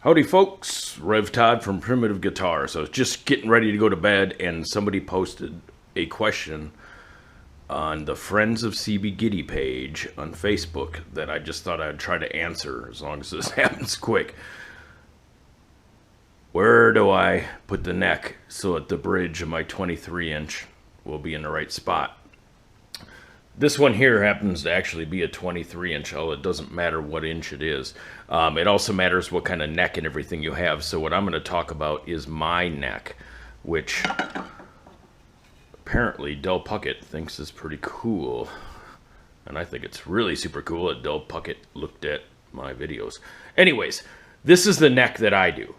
Howdy folks, Rev Todd from Primitive Guitars. I was just getting ready to go to bed and somebody posted a question on the Friends of CB Gitty page on Facebook that I just thought I'd try to answer as long as this happens quick. Where do I put the neck so that the bridge of my 23-inch will be in the right spot? This one here happens to actually be a 23-inch, although it doesn't matter what inch it is. It also matters what kind of neck and everything you have. So what I'm going to talk about is my neck, which apparently Del Puckett thinks is pretty cool. And I think it's really super cool that Del Puckett looked at my videos. Anyways, this is the neck that I do.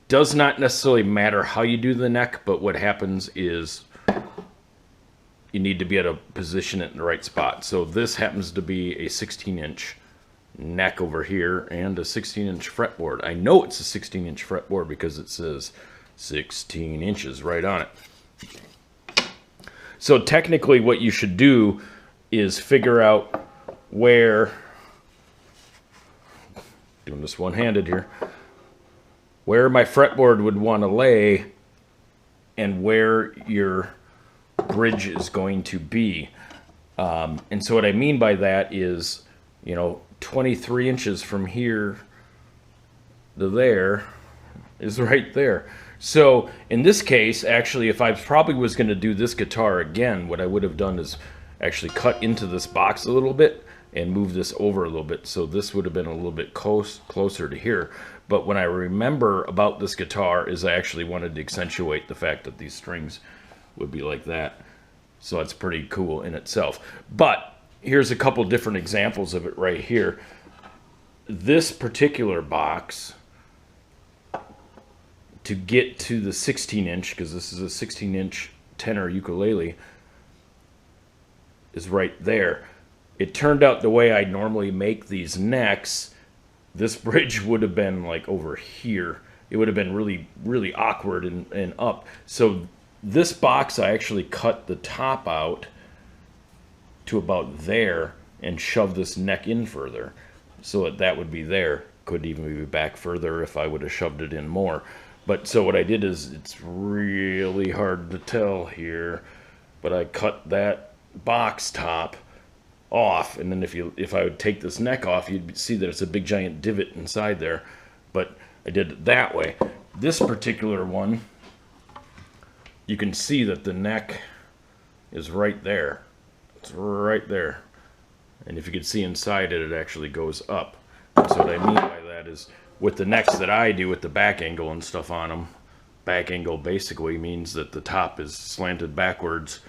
Does not necessarily matter how you do the neck, but what happens is you need to be able to position it in the right spot. So this happens to be a 16-inch neck over here and a 16-inch fretboard. I know it's a 16-inch fretboard because it says 16 inches right on it. So technically what you should do is figure out where, doing this one-handed here, where my fretboard would want to lay and where your bridge is going to be. And so what I mean by that is, 23 inches from here to there is right there. So in this case, actually, if I probably was going to do this guitar again, what I would have done is actually cut into this box a little bit and move this over a little bit. So this would have been a little bit closer to here. But when I remember about this guitar is I actually wanted to accentuate the fact that these strings would be like that. So that's pretty cool in itself. But here's a couple different examples of it right here. This particular box, to get to the 16-inch, because this is a 16-inch tenor ukulele, is right there. It turned out the way I normally make these necks, this bridge would have been like over here. It would have been really, really awkward and up. So this box, I actually cut the top out to about there and shove this neck in further so that would be there. Could even be back further if I would have shoved it in more. But so what I did is, it's really hard to tell here, but I cut that box top off, and then if I would take this neck off, you'd see that it's a big giant divot inside there. But I did it that way. This particular one, you can see that the neck is right there. It's right there. And if you could see inside it, it actually goes up. So what I mean by that is, with the necks that I do with the back angle and stuff on them, back angle basically means that the top is slanted backwards,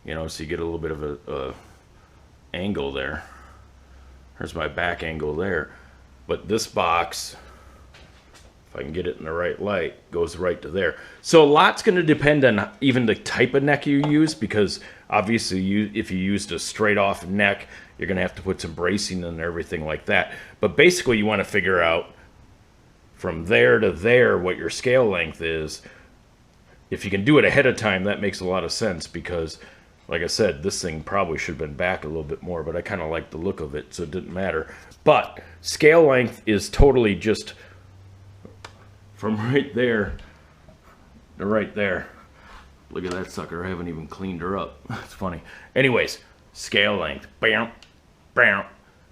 so you get a little bit of a angle there. There's my back angle there. But this box, if I can get it in the right light, goes right to there. So a lot's going to depend on even the type of neck you use, because obviously if you used a straight off neck, you're going to have to put some bracing and everything like that. But basically you want to figure out from there to there what your scale length is. If you can do it ahead of time, that makes a lot of sense, because like I said, this thing probably should have been back a little bit more, but I kind of like the look of it, so it didn't matter. But scale length is totally just from right there to right there. Look at that sucker. I haven't even cleaned her up. It's funny. Anyways, scale length. Bam, bam.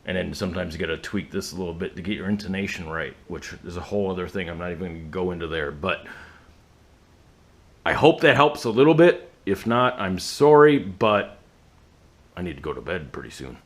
And then sometimes you got to tweak this a little bit to get your intonation right, which is a whole other thing. I'm not even going to go into there. But I hope that helps a little bit. If not, I'm sorry, but I need to go to bed pretty soon.